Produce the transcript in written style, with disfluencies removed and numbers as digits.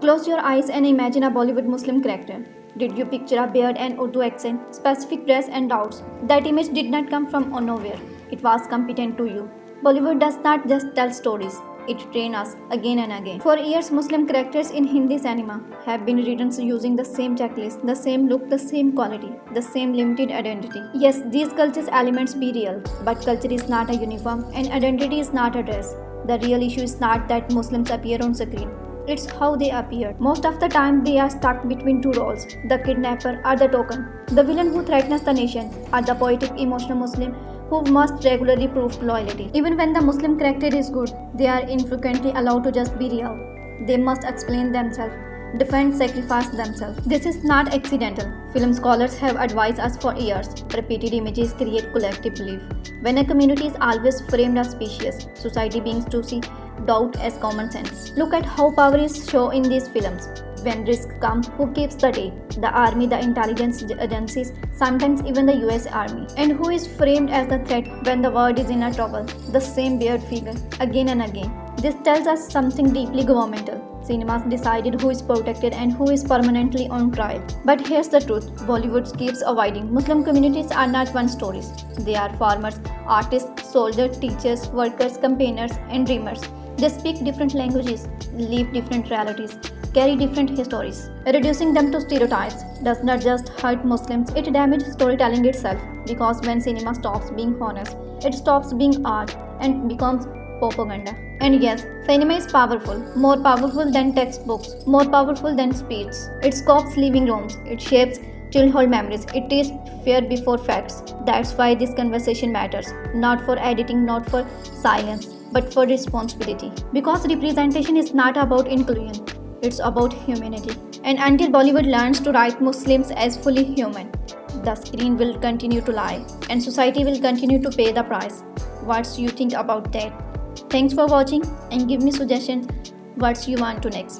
Close your eyes and imagine a Bollywood Muslim character. Did you picture a beard and Urdu accent, specific dress and doubts? That image did not come from nowhere. It was competent to you. Bollywood does not just tell stories. It trains us again and again. For years, Muslim characters in Hindi cinema have been written using the same checklist, the same look, the same quality, the same limited identity. Yes, these culture's elements be real, but culture is not a uniform and identity is not a dress. The real issue is not that Muslims appear on screen. It's how they appear. Most of the time, they are stuck between two roles, the kidnapper or the token, the villain who threatens the nation, or the poetic, emotional Muslim who must regularly prove loyalty. Even when the Muslim character is good, they are infrequently allowed to just be real. They must explain themselves, defend, sacrifice themselves. This is not accidental. Film scholars have advised us for years. Repeated images create collective belief. When a community is always framed as species, society begins to see doubt as common sense. Look at how power is shown in these films. When risk comes, who keeps the day? The army, the intelligence agencies, sometimes even the US Army. And who is framed as the threat when the world is in a trouble? The same beard figure, again and again. This tells us something deeply governmental. Cinemas decided who is protected and who is permanently on trial. But here's the truth, Bollywood keeps avoiding. Muslim communities are not one stories. They are farmers, artists, soldiers, teachers, workers, campaigners, and dreamers. They speak different languages, live different realities, carry different histories. Reducing them to stereotypes does not just hurt Muslims, it damages storytelling itself. Because when cinema stops being honest, it stops being art and becomes propaganda. And yes, cinema is powerful, more powerful than textbooks, more powerful than speech. It sculpts living rooms, it shapes childhood memories, it is fear before facts. That's why this conversation matters, not for editing, not for silence, but for responsibility. Because representation is not about inclusion, it's about humanity. And until Bollywood learns to write Muslims as fully human, the screen will continue to lie and society will continue to pay the price. What do you think about that? Thanks for watching and give me suggestions what you want to next.